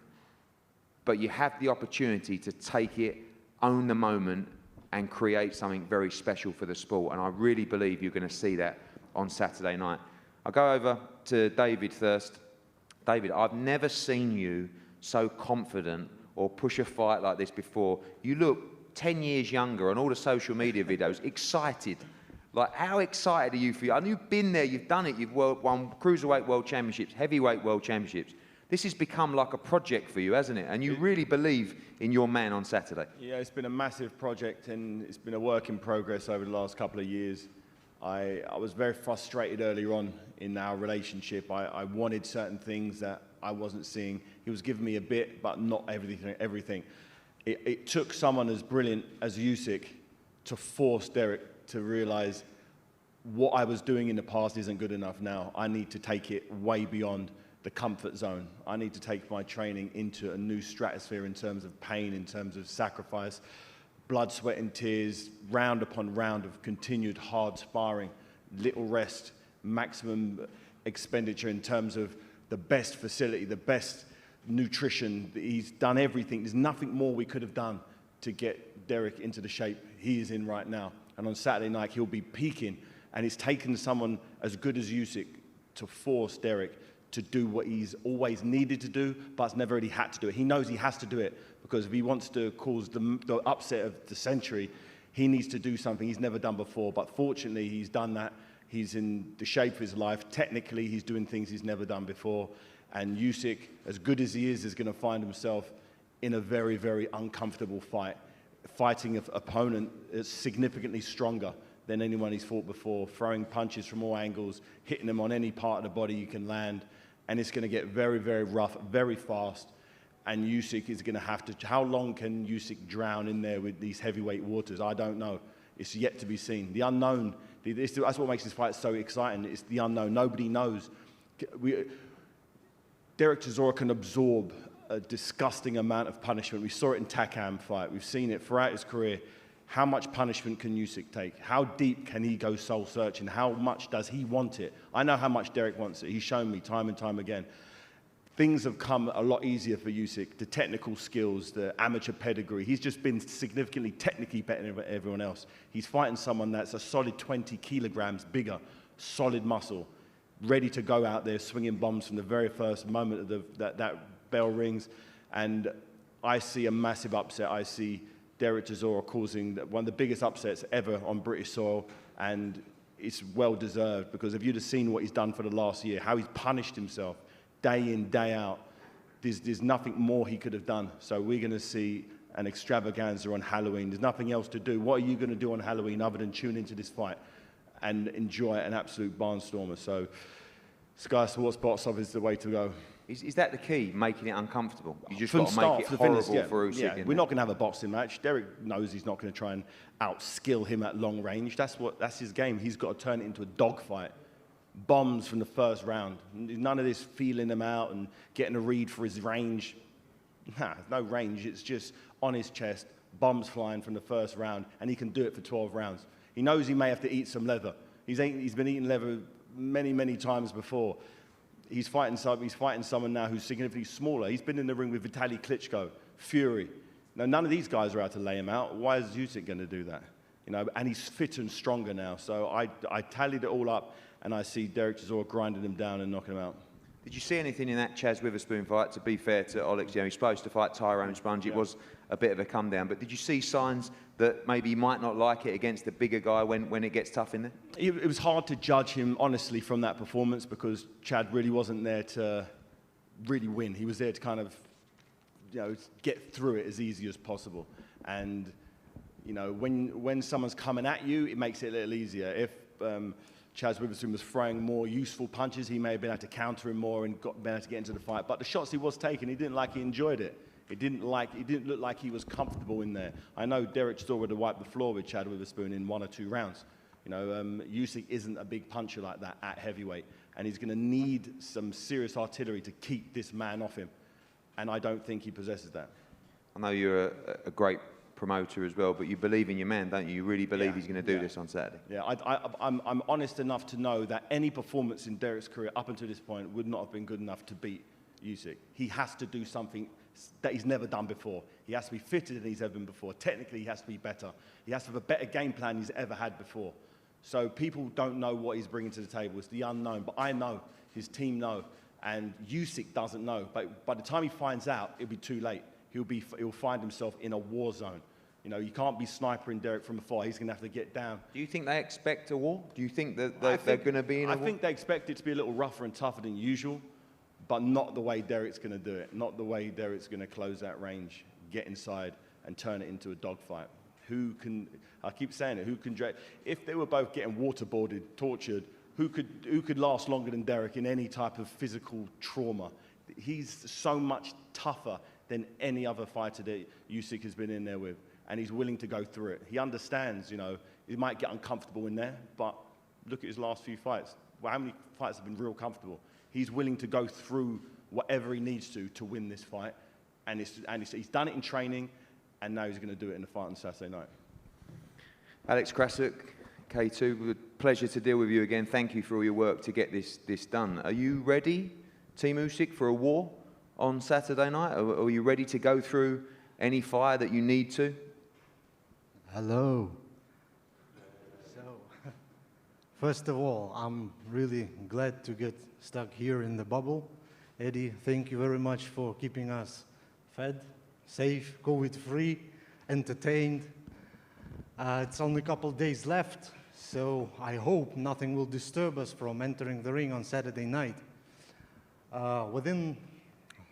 but you have the opportunity to take it, own the moment, and create something very special for the sport. And I really believe you're going to see that on Saturday night. I'll go over to David first. David, I've never seen you so confident or push a fight like this before. You look 10 years younger on all the social media videos, excited. Like, how excited are you for you? I know you've been there, you've done it, you've won Cruiserweight World Championships, Heavyweight World Championships. This has become like a project for you, hasn't it? And you really believe in your man on Saturday. Yeah, it's been a massive project and it's been a work in progress over the last couple of years. I was very frustrated earlier on in our relationship. I wanted certain things that I wasn't seeing. He was giving me a bit, but not everything. It took someone as brilliant as Usyk to force Dereck to realize what I was doing in the past isn't good enough now. I need to take it way beyond the comfort zone. I need to take my training into a new stratosphere in terms of pain, in terms of sacrifice, blood, sweat and tears, round upon round of continued hard sparring, little rest, maximum expenditure in terms of the best facility, the best nutrition. He's done everything. There's nothing more we could have done to get Dereck into the shape he is in right now. And on Saturday night, he'll be peaking. And it's taken someone as good as Usyk to force Dereck to do what he's always needed to do, but has never really had to do it. He knows he has to do it because if he wants to cause the upset of the century, he needs to do something he's never done before. But fortunately, he's done that. He's in the shape of his life. Technically, he's doing things he's never done before. And Usyk, as good as he is going to find himself in a very, very uncomfortable fight, fighting an opponent that's significantly stronger than anyone he's fought before, throwing punches from all angles, hitting them on any part of the body you can land. And it's going to get very, very rough, very fast. And Usyk is going to have to, how long can Usyk drown in there with these heavyweight waters? I don't know. It's yet to be seen. The unknown, that's what makes this fight so exciting. It's the unknown. Nobody knows. Dereck Chisora can absorb a disgusting amount of punishment. We saw it in Takam fight. We've seen it throughout his career. How much punishment can Usyk take? How deep can he go soul searching? How much does he want it? I know how much Dereck wants it. He's shown me time and time again. Things have come a lot easier for Usyk. The technical skills, the amateur pedigree. He's just been significantly technically better than everyone else. He's fighting someone that's a solid 20 kilograms bigger, solid muscle, ready to go out there swinging bombs from the very first moment of that bell rings. And I see a massive upset. I see Dereck Chisora causing one of the biggest upsets ever on British soil, and it's well deserved, because if you'd have seen what he's done for the last year, how he's punished himself day in, day out, there's nothing more he could have done. So we're going to see an extravaganza on Halloween. There's nothing else to do. What are you going to do on Halloween other than tune into this fight and enjoy an absolute barnstormer? So Sky Sports box office is the way to go. Is that the key, making it uncomfortable? You just From got to make it horrible for Usyk. Yeah, we're not going to have a boxing match. Dereck knows he's not going to try and outskill him at long range. That's his game. He's got to turn it into a dogfight. Bombs from the first round. None of this feeling him out and getting a read for his range. Nah, no range. It's just on his chest, bombs flying from the first round, and he can do it for 12 rounds. He knows he may have to eat some leather. He's been eating leather many, many times before. He's fighting someone now who's significantly smaller. He's been in the ring with Vitaly Klitschko, Fury. Now, none of these guys are out to lay him out. Why is Usyk going to do that? You know, and he's fitter and stronger now. So I tallied it all up, and I see Dereck Chisora grinding him down and knocking him out. Did you see anything in that Chaz Witherspoon fight? To be fair to Oleksandr, you know, he's supposed to fight Tyrone Sponge. It was a bit of a come down, but did you see signs that maybe he might not like it against the bigger guy when it gets tough in there? It was hard to judge him, honestly, from that performance, because Chad really wasn't there to really win. He was there to kind of, you know, get through it as easy as possible. And, you know, when someone's coming at you, it makes it a little easier. If Chaz Witherspoon was throwing more useful punches, he may have been able to counter him more and been able to get into the fight. But the shots he was taking, he didn't like, he enjoyed it. It didn't look like he was comfortable in there. I know Dereck Chisora would have wiped the floor with Chad Witherspoon in 1 or 2 rounds. You know, Usyk isn't a big puncher like that at heavyweight, and he's going to need some serious artillery to keep this man off him, and I don't think he possesses that. I know you're a great promoter as well, but you believe in your man, don't you? You really believe he's going to do this on Saturday. Yeah, I'm honest enough to know that any performance in Dereck's career up until this point would not have been good enough to beat Usyk. He has to do something that he's never done before. He has to be fitter than he's ever been before. Technically, he has to be better. He has to have a better game plan he's ever had before. So people don't know what he's bringing to the table. It's the unknown. But I know, his team know, and Usyk doesn't know. But by the time he finds out, it'll be too late. He'll find himself in a war zone. You know, you can't be snipering Dereck from afar. He's going to have to get down. Do you think they expect a war? Do you think that they're going to be in a war? I think they expect it to be a little rougher and tougher than usual, but not the way Dereck's going to do it. Not the way Dereck's going to close that range, get inside, and turn it into a dogfight. Who can, I keep saying it, who can, if they were both getting waterboarded, tortured, who could last longer than Dereck in any type of physical trauma? He's so much tougher than any other fighter that Usyk has been in there with, and he's willing to go through it. He understands, you know, he might get uncomfortable in there, but look at his last few fights. Well, how many fights have been real comfortable? He's willing to go through whatever he needs to win this fight, and he's done it in training, and now he's going to do it in the fight on Saturday night. Alex Krasuk, K2, pleasure to deal with you again. Thank you for all your work to get this done. Are you ready, Team Usyk, for a war on Saturday night? Are you ready to go through any fire that you need to? Hello. So, first of all, I'm really glad to get stuck here in the bubble. Eddie, thank you very much for keeping us fed, safe, COVID-free, entertained. It's only a couple days left, so I hope nothing will disturb us from entering the ring on Saturday night. Within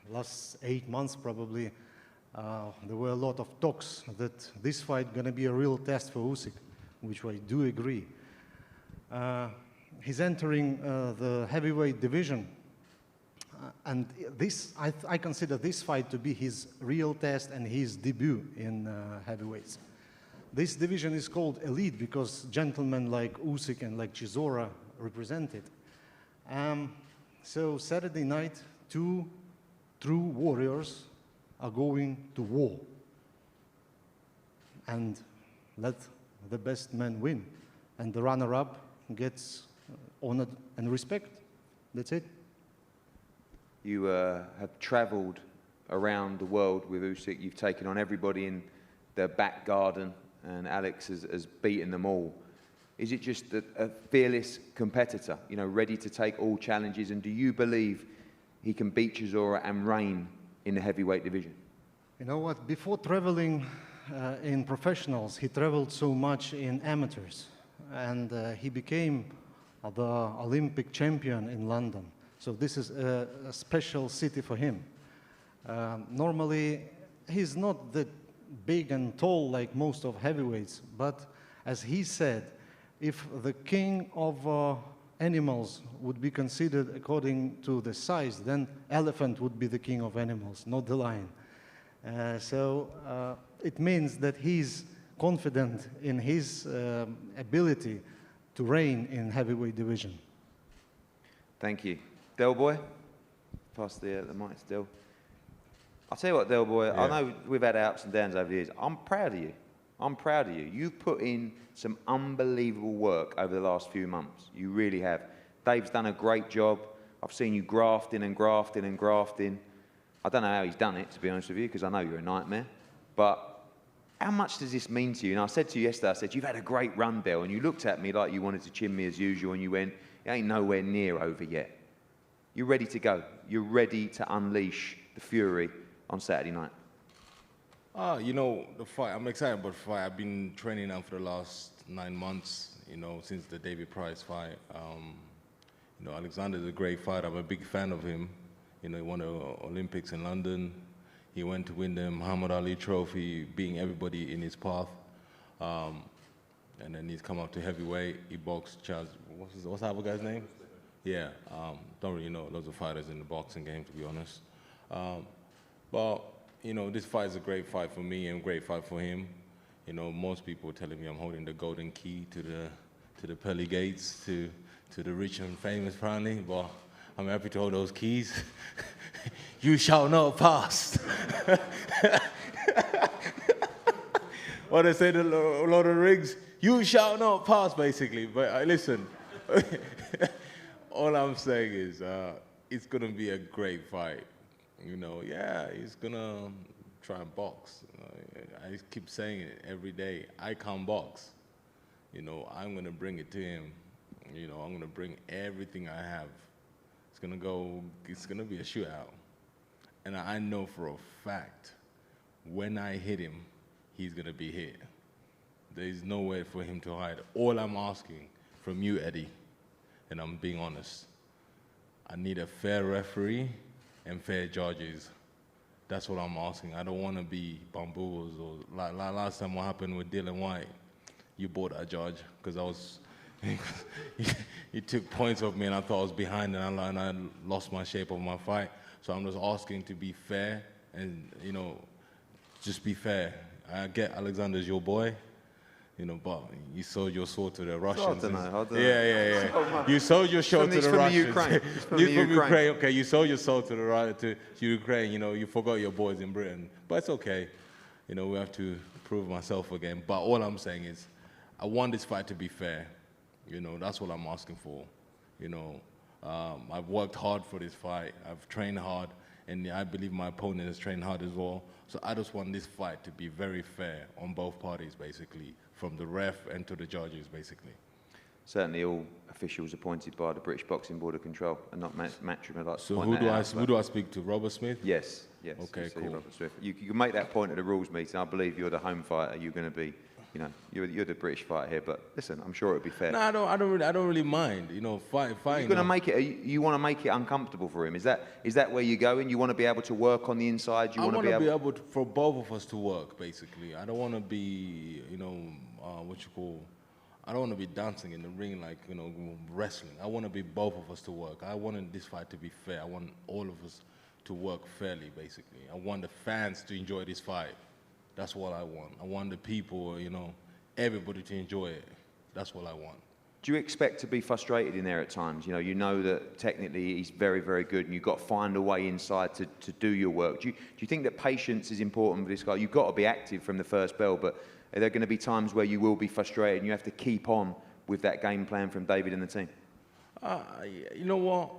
last 8 months, probably, there were a lot of talks that this fight gonna be a real test for Usyk, which I do agree. He's entering the heavyweight division, and this, I consider this fight to be his real test and his debut in heavyweights. This division is called elite because gentlemen like Usyk and like Chisora represent it. So Saturday night, 2 true warriors are going to war. And let the best man win. And the runner-up gets honored and respect. That's it. You have traveled around the world with Usyk. You've taken on everybody in the back garden, and Alex has beaten them all. Is it just a fearless competitor, you know, ready to take all challenges? And do you believe he can beat Chisora and reign in the heavyweight division? You know what? Before traveling in professionals, he traveled so much in amateurs, and he became the Olympic champion in London. So this is a special city for him. Normally, he's not that big and tall like most of heavyweights, but as he said, if the king of animals would be considered according to the size, then elephant would be the king of animals, not the lion. So it means that he's confident in his ability to reign in heavyweight division. Thank you. Del Boy, pass the mic to Del. I'll tell you what, Del Boy, I know we've had ups and downs over the years. I'm proud of you. I'm proud of you. You've put in some unbelievable work over the last few months. You really have. Dave's done a great job. I've seen you grafting and grafting and grafting. I don't know how he's done it, to be honest with you, because I know you're a nightmare. But how much does this mean to you? And I said to you yesterday, I said, you've had a great run, Del, and you looked at me like you wanted to chin me as usual, and you went, it ain't nowhere near over yet. You're ready to go. You're ready to unleash the fury on Saturday night. You know, the fight, I'm excited about the fight. I've been training now for the last 9 months, you know, since the David Price fight. You know, Alexander's a great fighter. I'm a big fan of him. You know, he won the Olympics in London. He went to win the Muhammad Ali trophy, beating everybody in his path. And then he's come up to heavyweight. He boxed Charles, what's the other guy's name? Yeah, don't really know loads of fighters in the boxing game, to be honest. But, you know, this fight is a great fight for me and a great fight for him. You know, most people are telling me I'm holding the golden key to the pearly gates, to the rich and famous, apparently. But I'm happy to hold those keys. You shall not pass. What they say to Lord of the Rings, you shall not pass, basically. But listen, all I'm saying is it's going to be a great fight. You know, yeah, he's going to try and box. I keep saying it every day. I can't box. You know, I'm going to bring it to him. You know, I'm going to bring everything I have. It's going to be a shootout. And I know for a fact, when I hit him, he's going to be hit. There's no way for him to hide. All I'm asking from you, Eddie, and I'm being honest, I need a fair referee and fair judges. That's what I'm asking. I don't want to be bamboozled. Or like last time what happened with Dylan White, you bought a judge because I was, he took points off me and I thought I was behind and I lost my shape of my fight. So I'm just asking to be fair and, you know, just be fair. I get Alexander's your boy, you know, but you sold your sword to the Russians. I don't know. Yeah. You sold your sword to the Russians. From Ukraine. Okay, you sold your sword to Ukraine. You know, you forgot your boys in Britain. But it's okay. You know, we have to prove myself again. But all I'm saying is, I want this fight to be fair. You know, that's what I'm asking for. You know, I've worked hard for this fight. I've trained hard, and I believe my opponent has trained hard as well. So I just want this fight to be very fair on both parties, basically, from the ref and to the judges, basically. Certainly all officials appointed by the British Boxing Board of Control and not Matchroom. Like so who do I speak to? Robert Smith? Yes. Okay, cool. Robert Smith. You can make that point at the rules meeting. I believe you're the home fighter. You're going to be, you know, you're the British fighter here. But listen, I'm sure it'll be fair. No, I don't really mind. You know, fighting. You're going to make it. You want to make it uncomfortable for him. Is that where you're going? You want to be able to work on the inside. I want to be able to, for both of us to work. Basically, I don't want to be, you know, I don't want to be dancing in the ring like, you know, wrestling. I want to be both of us to work. I want this fight to be fair. I want all of us to work fairly, basically. I want the fans to enjoy this fight. That's what I want. I want the people, you know, everybody to enjoy it. That's what I want. Do you expect to be frustrated in there at times? You know that technically he's very, very good and you've got to find a way inside to do your work. Do you think that patience is important for this guy? You've got to be active from the first bell, but are there going to be times where you will be frustrated and you have to keep on with that game plan from David and the team? You know what?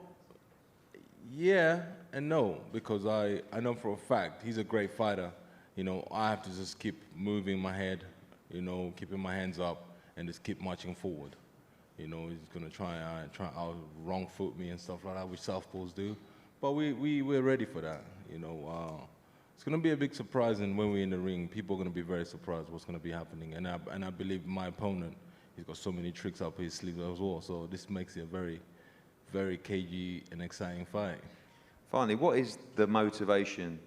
Yeah and no, because I know for a fact he's a great fighter. You know, I have to just keep moving my head, you know, keeping my hands up and just keep marching forward. You know, he's going to try out wrong foot me and stuff like that, which southpaws do. But we're ready for that, you know. It's going to be a big surprise, and when we're in the ring, people are going to be very surprised what's going to be happening. And I believe my opponent, he's got so many tricks up his sleeve as well. So this makes it a very, very cagey and exciting fight. Finally, what is the motivation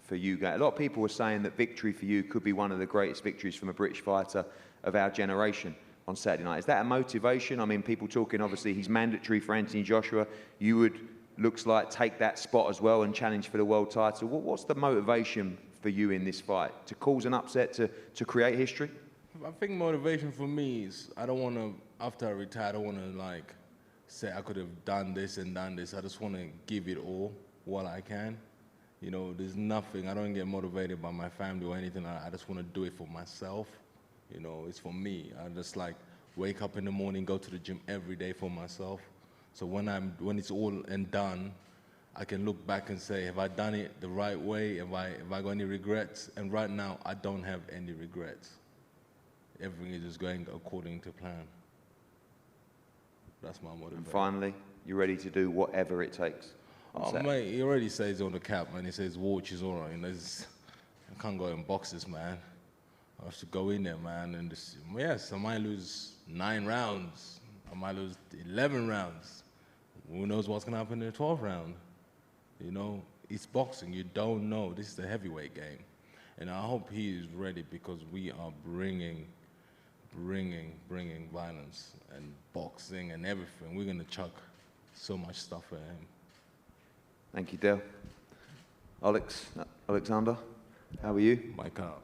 for you guys? A lot of people were saying that victory for you could be one of the greatest victories from a British fighter of our generation on Saturday night. Is that a motivation? I mean, people talking, obviously, he's mandatory for Anthony Joshua. You would, looks like, take that spot as well and challenge for the world title. What's the motivation for you in this fight? To cause an upset, to create history? I think motivation for me is, I don't want to, after I retire, I don't want to, like, say I could have done this and done this. I just want to give it all while I can. You know, there's nothing, I don't get motivated by my family or anything. I just want to do it for myself. You know, it's for me. I just like wake up in the morning, go to the gym every day for myself. So when it's all and done, I can look back and say, have I done it the right way? Have I got any regrets? And right now, I don't have any regrets. Everything is just going according to plan. That's my motivation. And finally, you're ready to do whatever it takes. Oh, mate, he already says on the cap, man. He says, War Chisora. You know, I can't go in boxes, man. I have to go in there, man. And just, yes, I might lose 9 rounds. I might lose 11 rounds. Who knows what's going to happen in the 12th round? You know, it's boxing. You don't know. This is the heavyweight game. And I hope he is ready because we are bringing violence and boxing and everything. We're going to chuck so much stuff at him. Thank you, Del. Oleksandr, how are you? Mike up.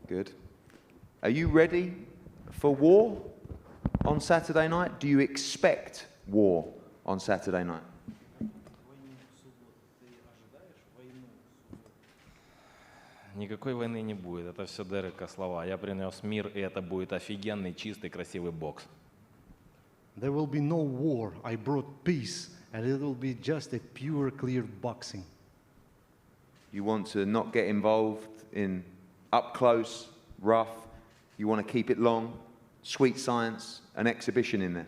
Good. Are you ready for war on Saturday night? Do you expect war on Saturday night? Никакой войны не будет. Это все Дерека слова. Я принес мир, и это будет офигенный, чистый, красивый бокс. There will be no war. I brought peace, and it will be just a pure, clear boxing. You want to not get involved in up close, rough. You want to keep it long, sweet science, an exhibition in there.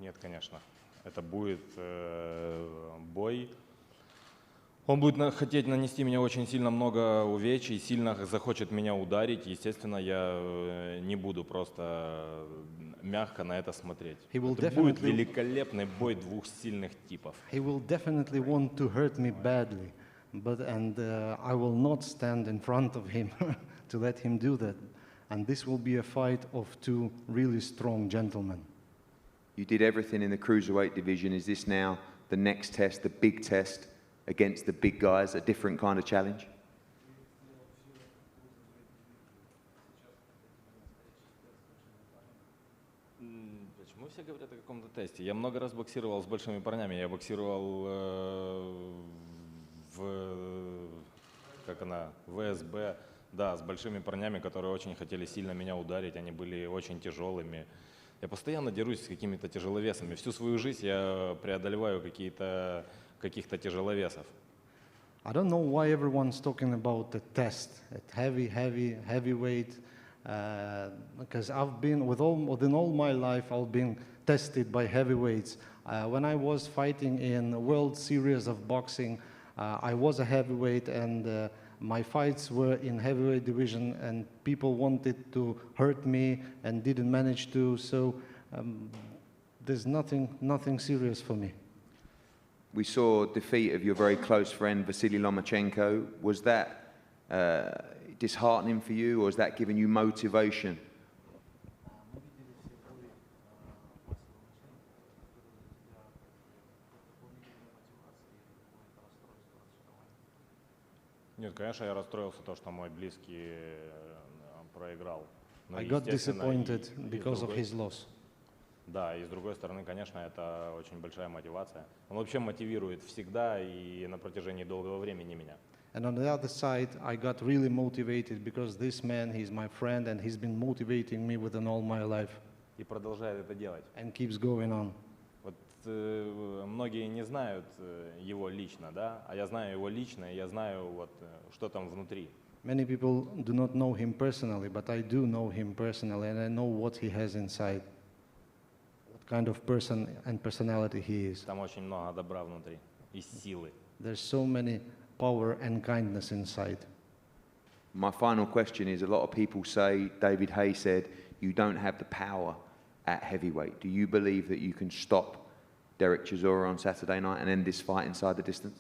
Нет, конечно. Это будет бой. Он будет хотеть нанести мне очень сильно много увечий, сильно захочет меня ударить. Естественно, я не буду просто мягко на это смотреть. Это будет великолепный бой двух сильных типов. He will definitely want to hurt me badly, and I will not stand in front of him to let him do that. And this will be a fight of two really strong gentlemen. You did everything in the cruiserweight division. Is this now the next test, the big test against the big guys, a different kind of challenge? Почему все говорят о каком-то тесте? Я много раз боксировал с большими парнями. Я боксировал в ВСБ, да, с большими парнями, которые очень хотели сильно меня ударить. Они были очень тяжелыми. Я постоянно дерусь с какими-то тяжеловесами. Всю свою жизнь я преодолеваю каких-то тяжеловесов. I don't know why everyone's talking about the test at heavyweight, because I've been within all my life I've been tested by heavyweights. When I was fighting in the World Series of Boxing, I was a heavyweight, and my fights were in heavyweight division, and people wanted to hurt me and didn't manage to. So there's nothing serious for me. we saw defeat of your very close friend Vasily Lomachenko. Was that disheartening for you, or is that giving you motivation? Нет, конечно, я расстроился то, что мой близкий проиграл. I got disappointed because of his loss. Да, и с другой стороны, конечно, это очень большая мотивация. Он вообще мотивирует всегда и на протяжении долгого времени меня. And on the other side, I got really motivated because this man, he's my friend, and he's been motivating me within all my life. И продолжает это делать. And keeps going on. Вот многие не знают его лично, да, а я знаю его лично, и я знаю вот что там внутри. Many people do not know him personally, but I do know him personally, and I know what he has inside. What kind of person and personality he is. Там очень много добра внутри и силы. There's so many power and kindness inside. My final question is, a lot of people say, David Haye said, you don't have the power at heavyweight. Do you believe that you can stop Dereck Chisora on Saturday night and end this fight inside the distance?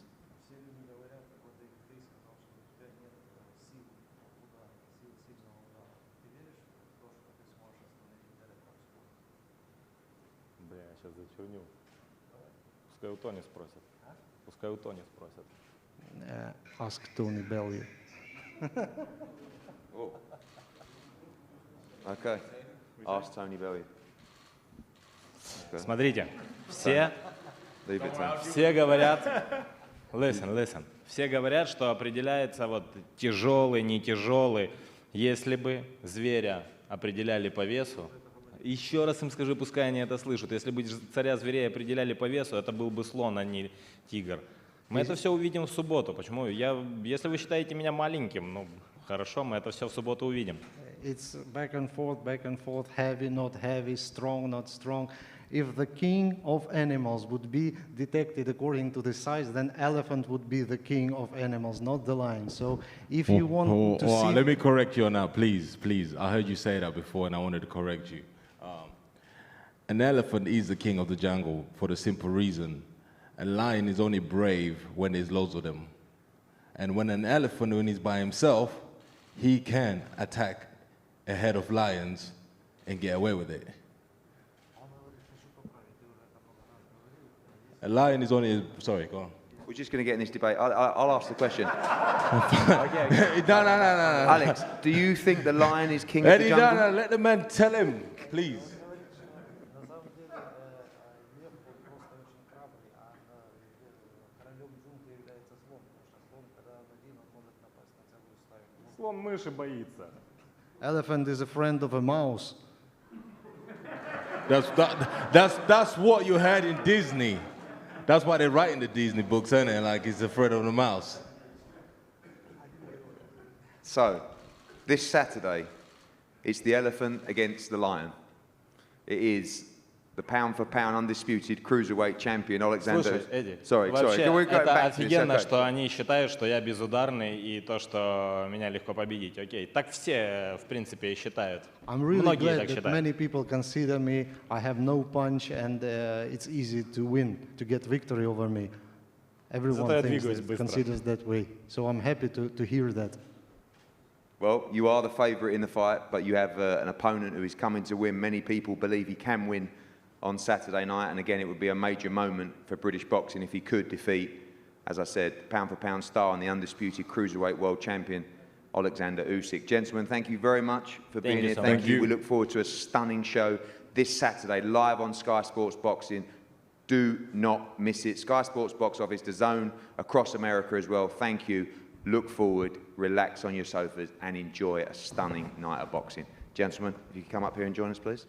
Бля, я сейчас зачерню. Пускай у Тони спросят. Пускай у Тони спросят. Ask Tony Bellew. Oh. Okay. Ask Tony Bellew. Okay. Смотрите, все говорят, listen, все говорят, что определяется вот тяжелый, не тяжелый. Если бы зверя определяли по весу, еще раз им скажи, пускай они это слышат, если бы царя зверей определяли по весу, это был бы слон, а не тигр. Мы это все увидим в субботу. Почему? Если вы считаете меня маленьким, ну хорошо, мы это все в субботу увидим. It's back and forth, heavy, not heavy, strong, not strong. If the king of animals would be detected according to the size, then elephant would be the king of animals, not the lion. So if you want to see... Let me correct you now, please. I heard you say that before, and I wanted to correct you. An elephant is the king of the jungle for the simple reason. A lion is only brave when there's loads of them. And when an elephant, when he's by himself, he can attack a herd of lions and get away with it. A lion is only... Sorry, go on. We're just going to get in this debate. I'll ask the question. Okay. No. Alex, do you think the lion is king of the jungle? No, let the man tell him, please. Слон мыши боится. Elephant is a friend of a mouse. That's what you had in Disney. That's why they write in the Disney books, isn't it? Like he's afraid of the mouse. So, this Saturday, it's the elephant against the lion. It is the pound-for-pound undisputed cruiserweight champion Oleksandr. Слушай, Эдди, Sorry. Вообще, Can we go это back to this? офигенно, Okay. что они считают, что я безударный и то, что меня легко победить. Окей, так все, в принципе, считают. I'm really Многие glad так that считают. many people consider me, I have no punch, and it's easy to win, to get victory over me. Everyone Зато я thinks двигаюсь that, быстро. considers that way. So I'm happy to hear that. Well, you are the favourite in the fight, but you have an opponent who is coming to win. Many people believe he can win on Saturday night, and again, it would be a major moment for British boxing if he could defeat, as I said, pound-for-pound star and the undisputed cruiserweight world champion, Oleksandr Usyk. Gentlemen, thank you very much for being here. Thank you. We look forward to a stunning show this Saturday, live on Sky Sports Boxing. Do not miss it. Sky Sports Box Office, the zone across America as well. Thank you. Look forward, relax on your sofas, and enjoy a stunning night of boxing. Gentlemen, if you could come up here and join us, please.